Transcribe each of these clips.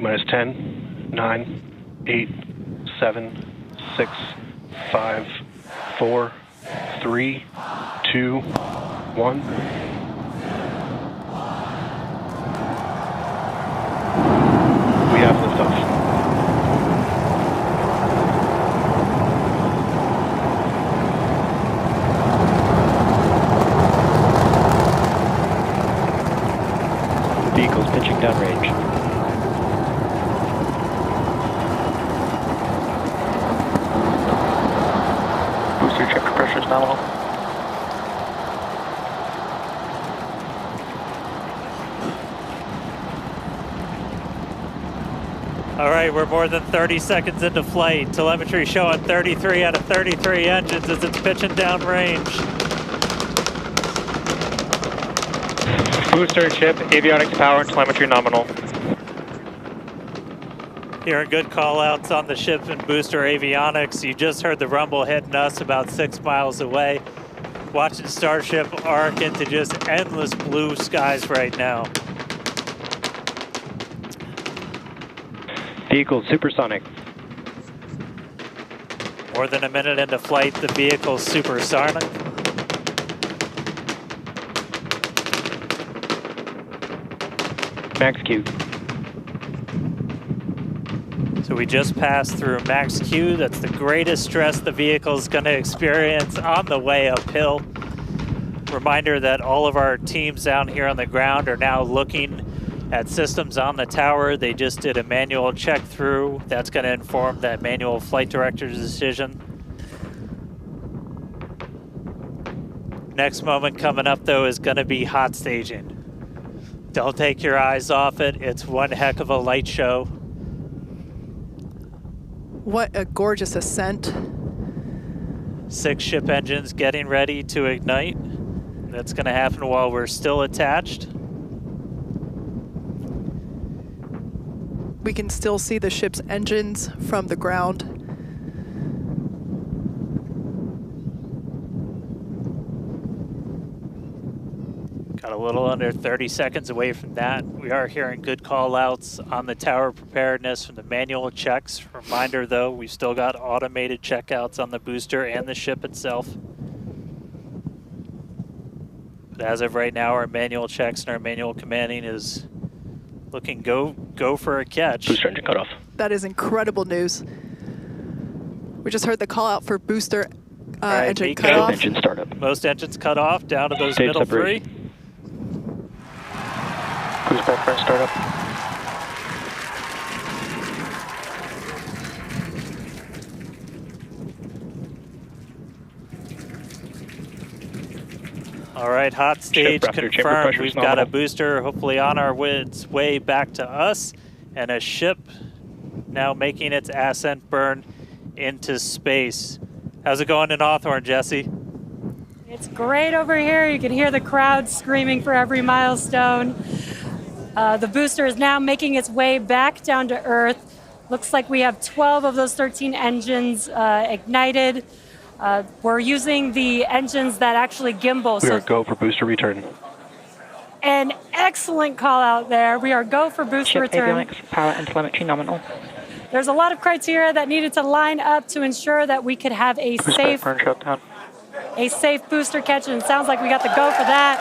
T-minus 10, 9, 8, 7, 6, 5, 4, 3, 2, 1. We have liftoff. Vehicle's pitching downrange. Booster check for pressure is nominal. All right, we're more than 30 seconds into flight. Telemetry showing 33 out of 33 engines as it's pitching downrange. Booster chip, avionics power, and telemetry nominal. Hearing good call outs on the ship and booster avionics. You just heard the rumble hitting us about 6 miles away. Watching Starship arc into just endless blue skies right now. Vehicle supersonic. More than a minute into flight, the vehicle's supersonic. Max Q. So we just passed through max Q. That's the greatest stress the vehicle's going to experience on the way uphill. Reminder that all of our teams down here on the ground are now looking at systems on the tower. They just did a manual check through. That's going to inform that manual flight director's decision. Next moment coming up, though, is going to be hot staging. Don't take your eyes off it. It's one heck of a light show. What a gorgeous ascent. 6 ship engines getting ready to ignite. That's going to happen while we're still attached. We can still see the ship's engines from the ground. Got a little under 30 seconds away from that. We are hearing good call outs on the tower preparedness from the manual checks. Reminder though, we've still got automated checkouts on the booster and the ship itself. But as of right now, our manual checks and our manual commanding is looking go for a catch. Booster engine cutoff. That is incredible news. We just heard the call out for booster engine cutoff. Engine startup. Most engines cut off, down to those Stage middle separation. 3. Cruise back burn startup. All right, hot stage chamber confirmed. pressure We've is got a nominal. booster hopefully on its way back to us, and a ship now making its ascent burn into space. How's it going in Hawthorne, Jesse? It's great over here. You can hear the crowd screaming for every milestone. The booster is now making its way back down to Earth. Looks like we have 12 of those 13 engines ignited. We're using the engines that actually gimbal. We are go for booster return. An excellent call out there. We are go for booster Ship return. avionics power and telemetry nominal. There's a lot of criteria that needed to line up to ensure that we could have a Cruise back safe burn shutdown. booster catch, and it sounds like we got the go for that.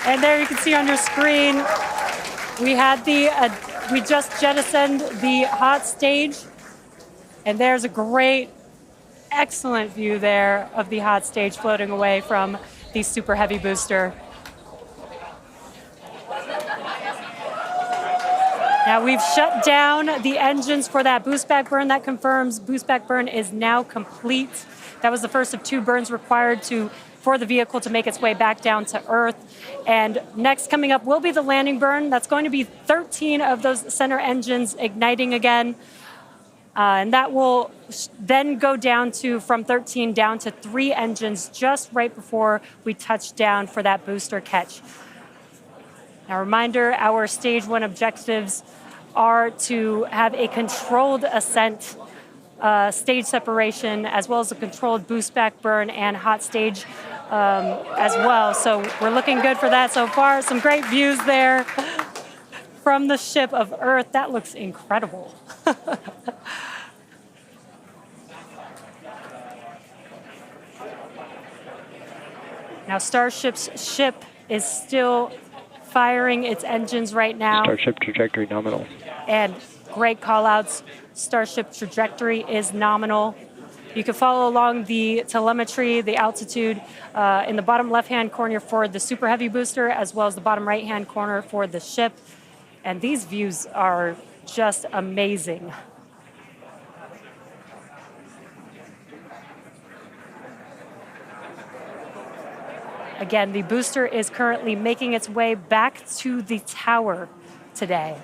And there you can see on your screen, we had we just jettisoned the hot stage, and there's a great, excellent view there of the hot stage floating away from the super heavy booster. Now we've shut down the engines for that boost back burn. That confirms boost back burn is now complete. That was the first of 2 burns required for the vehicle to make its way back down to Earth. And next coming up will be the landing burn. That's going to be 13 of those center engines igniting again. And that will then go down from 13 down to 3 engines just right before we touch down for that booster catch. Now, reminder, our stage 1 objectives are to have a controlled ascent, stage separation, as well as a controlled boost back burn and hot stage as well. So we're looking good for that so far. Some great views there from the ship of Earth. That looks incredible. Now Starship's ship is still firing its engines right now. Starship trajectory nominal. And great call-outs. Starship trajectory is nominal. You can follow along the telemetry, the altitude in the bottom left-hand corner for the Super Heavy booster, as well as the bottom right-hand corner for the ship. And these views are just amazing. Again, the booster is currently making its way back to the tower today.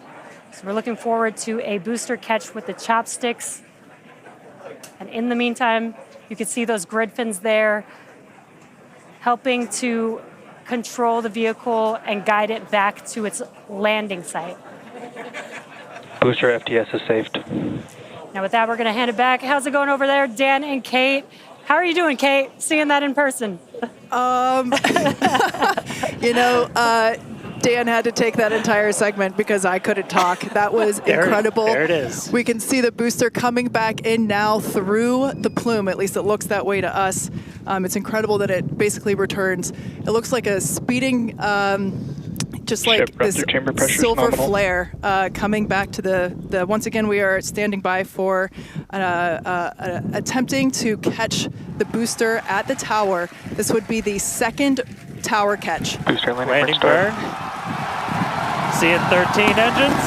So we're looking forward to a booster catch with the chopsticks. And in the meantime, you can see those grid fins there, helping to control the vehicle and guide it back to its landing site. Booster FTS is saved. Now with that, we're gonna hand it back. How's it going over there, Dan and Kate? How are you doing, Kate? Seeing that in person? You know, Dan had to take that entire segment because I couldn't talk. That was incredible. There it is. We can see the booster coming back in now through the plume. At least it looks that way to us. It's incredible that it basically returns. It looks like a speeding, just like this silver flare coming back to the. Once again, we are standing by for attempting to catch the booster at the tower. This would be the second tower catch. Booster Landing burn. Seeing 13 engines.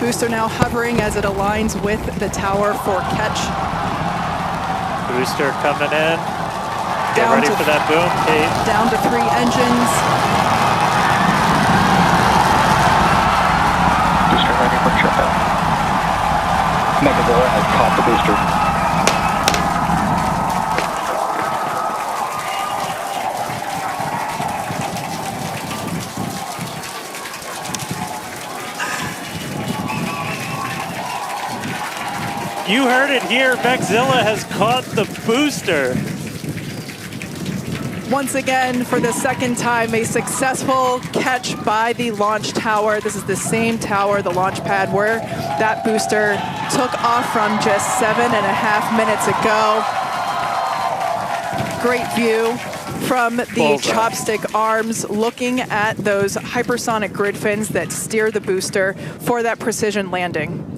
Booster now hovering as it aligns with the tower for catch. Booster coming in. Get ready for that boom, Kate. Down to 3 engines. Booster landing burn shutdown. Megazilla has caught the booster. You heard it here. Megazilla has caught the booster. Once again, for the second time, a successful catch by the launch tower. This is the same tower, the launch pad, where that booster took off from just 7.5 minutes ago. Great view from the chopstick arms, looking at those hypersonic grid fins that steer the booster for that precision landing.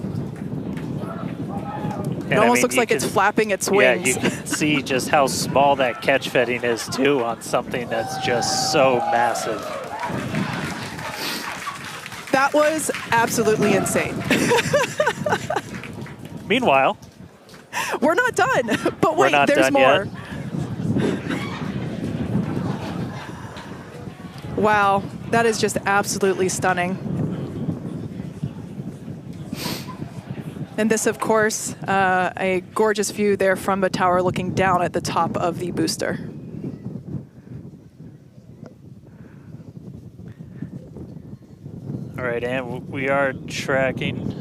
It almost looks like it's flapping its wings. Yeah, you can see just how small that catch fitting is, too, on something that's just so massive. That was absolutely insane. Meanwhile, we're not done, but wait, there's more. Wow, that is just absolutely stunning. And this, of course, a gorgeous view there from the tower looking down at the top of the booster. All right, and we are tracking.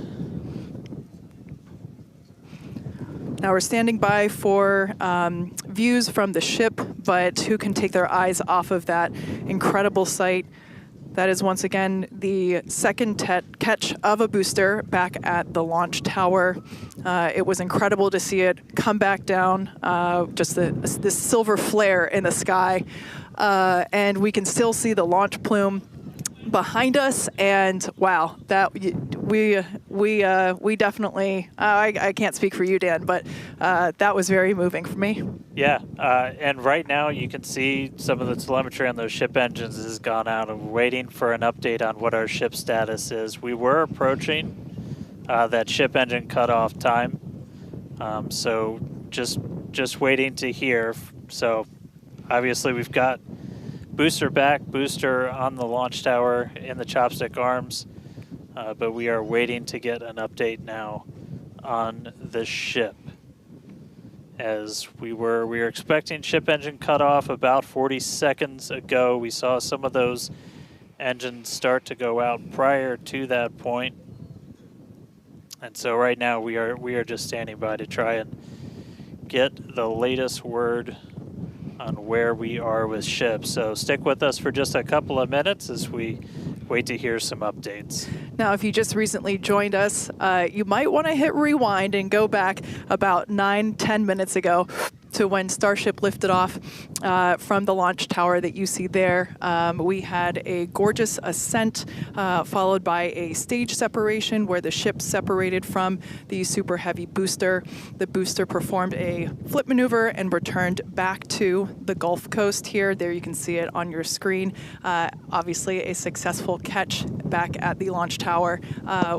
Now we're standing by for views from the ship, but who can take their eyes off of that incredible sight? That is once again the second catch of a booster back at the launch tower. It was incredible to see it come back down, just this silver flare in the sky. And we can still see the launch plume behind us, and wow, that we definitely, I can't speak for you, Dan, but that was very moving for me. Yeah, and right now you can see some of the telemetry on those ship engines has gone out, and we're waiting for an update on what our ship status is. We were approaching that ship engine cutoff time, so just waiting to hear. So obviously we've got booster back, booster on the launch tower in the chopstick arms, but we are waiting to get an update now on the ship. As we were expecting ship engine cutoff about 40 seconds ago. We saw some of those engines start to go out prior to that point. And so right now we are just standing by to try and get the latest word on where we are with ships. So stick with us for just a couple of minutes as we wait to hear some updates. Now, if you just recently joined us, you might want to hit rewind and go back about 9-10 minutes ago to when Starship lifted off from the launch tower that you see there. We had a gorgeous ascent followed by a stage separation where the ship separated from the Super Heavy booster. The booster performed a flip maneuver and returned back to the Gulf Coast here. There you can see it on your screen. Obviously a successful catch back at the launch tower,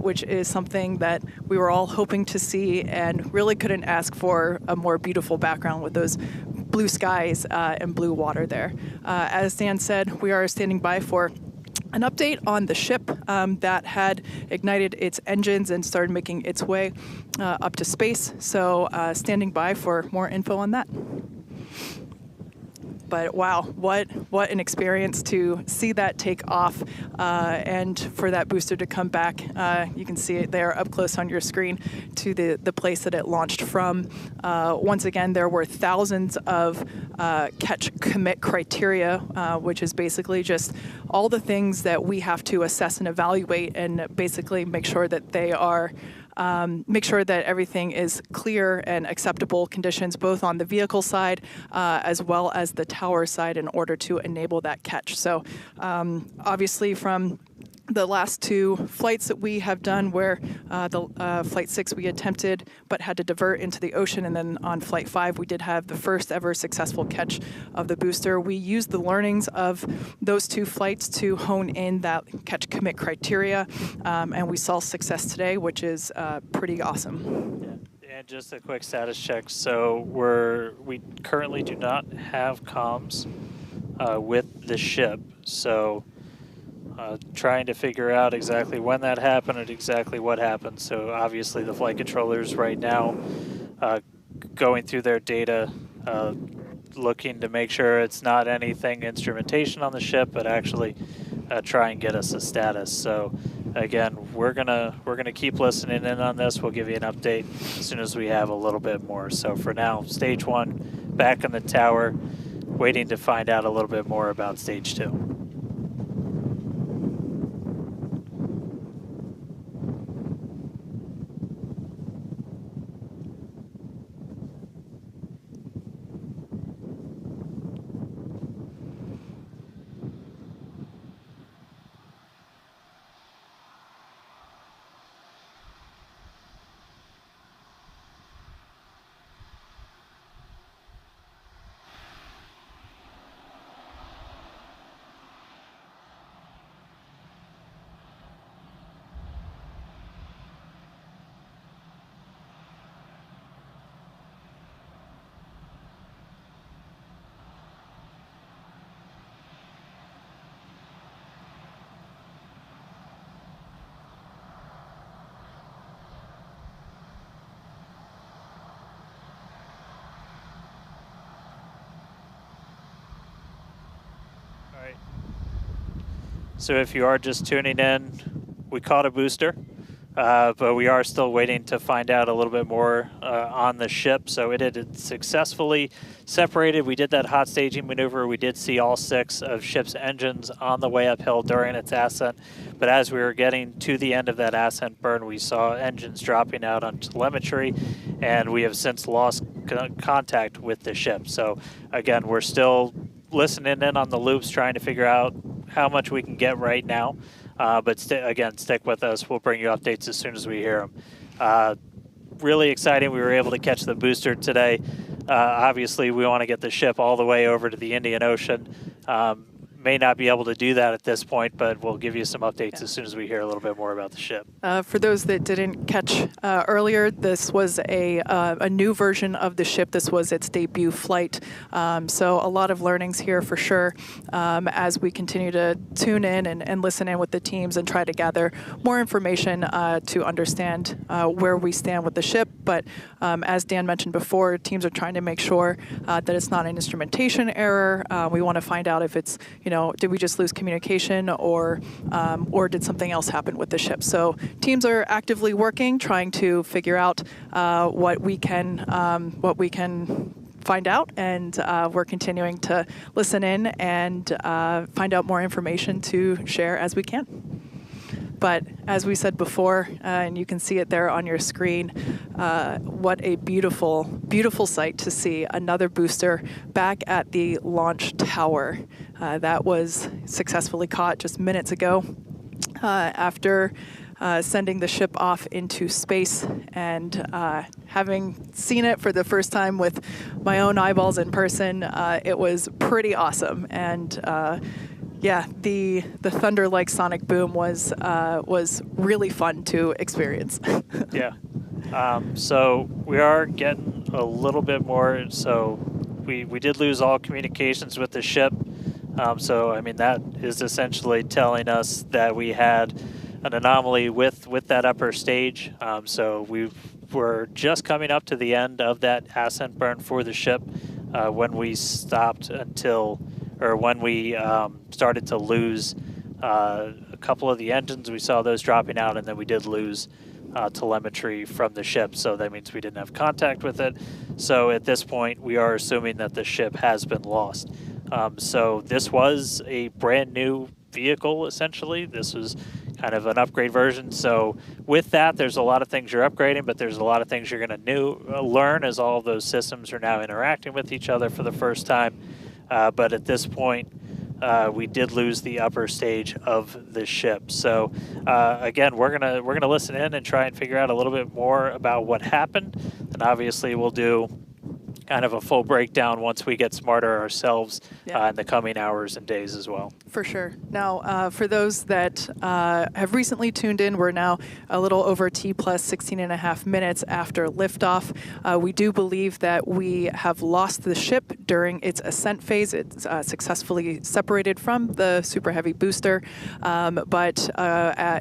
which is something that we were all hoping to see and really couldn't ask for a more beautiful background with those blue skies and blue water there. As Dan said, we are standing by for an update on the ship that had ignited its engines and started making its way up to space. So standing by for more info on that. But wow, what an experience to see that take off and for that booster to come back. You can see it there up close on your screen to the place that it launched from. Once again, there were thousands of catch commit criteria, which is basically just all the things that we have to assess and evaluate and basically make sure that they are make sure that everything is clear and acceptable conditions, both on the vehicle side as well as the tower side, in order to enable that catch. So obviously from the last two flights that we have done, where Flight 6 we attempted but had to divert into the ocean, and then on Flight 5 we did have the first ever successful catch of the booster. We used the learnings of those two flights to hone in that catch commit criteria, and we saw success today, which is pretty awesome. Yeah. And just a quick status check. So we currently do not have comms with the ship. So trying to figure out exactly when that happened and exactly what happened. So obviously the flight controllers right now going through their data, looking to make sure it's not anything instrumentation on the ship, but actually try and get us a status. So again, we're gonna keep listening in on this. We'll give you an update as soon as we have a little bit more. So for now, stage 1 back in the tower, waiting to find out a little bit more about stage 2. So if you are just tuning in, we caught a booster, but we are still waiting to find out a little bit more on the ship. So it had successfully separated. We did that hot staging maneuver. We did see all 6 of ship's engines on the way uphill during its ascent. But as we were getting to the end of that ascent burn, we saw engines dropping out on telemetry, and we have since lost contact with the ship. So again, we're still listening in on the loops, trying to figure out how much we can get right now. But again, stick with us. We'll bring you updates as soon as we hear them. Really exciting. We were able to catch the booster today. Obviously, we want to get the ship all the way over to the Indian Ocean. May not be able to do that at this point, but we'll give you some updates as soon as we hear a little bit more about the ship. For those that didn't catch earlier, this was a new version of the ship. This was its debut flight. So a lot of learnings here for sure as we continue to tune in and listen in with the teams and try to gather more information to understand where we stand with the ship. But as Dan mentioned before, teams are trying to make sure that it's not an instrumentation error. We want to find out if it's, did we just lose communication, or did something else happen with the ship? So teams are actively working, trying to figure out what we can find out, and we're continuing to listen in and find out more information to share as we can. But as we said before, and you can see it there on your screen, what a beautiful, beautiful sight to see another booster back at the launch tower. That was successfully caught just minutes ago after sending the ship off into space, and having seen it for the first time with my own eyeballs in person, it was pretty awesome. And yeah, the thunder-like sonic boom was really fun to experience. Yeah. So we are getting a little bit more. So we did lose all communications with the ship. So I mean, that is essentially telling us that we had an anomaly with that upper stage. So we were just coming up to the end of that ascent burn for the ship when we stopped when we started to lose a couple of the engines. We saw those dropping out, and then we did lose telemetry from the ship. So that means we didn't have contact with it. So at this point, we are assuming that the ship has been lost. So this was a brand new vehicle, essentially. This was kind of an upgrade version. So with that, there's a lot of things you're upgrading, but there's a lot of things you're going to learn as all of those systems are now interacting with each other for the first time. But at this point, we did lose the upper stage of the ship. So again, we're gonna listen in and try and figure out a little bit more about what happened. And obviously, we'll do kind of a full breakdown once we get smarter ourselves in the coming hours and days as well. For sure. Now, for those that have recently tuned in, we're now a little over T plus 16 and a half minutes after liftoff. We do believe that we have lost the ship during its ascent phase. It's successfully separated from the Super Heavy booster, but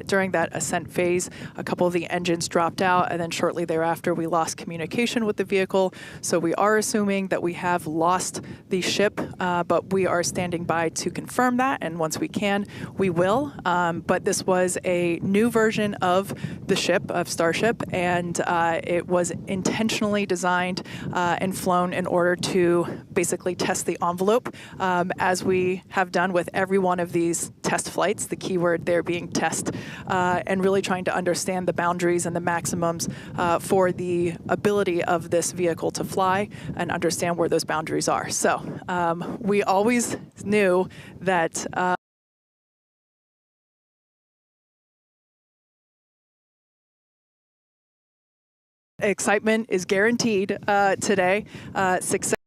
during that ascent phase, a couple of the engines dropped out, and then shortly thereafter, we lost communication with the vehicle. So we are assuming that we have lost the ship, but we are standing by to confirm that, and once we can, we will. But this was a new version of the ship, of Starship, and it was intentionally designed and flown in order to basically test the envelope, as we have done with every one of these test flights, the keyword there being test, and really trying to understand the boundaries and the maximums for the ability of this vehicle to fly, and understand where those boundaries are. So we always knew that excitement is guaranteed today. Success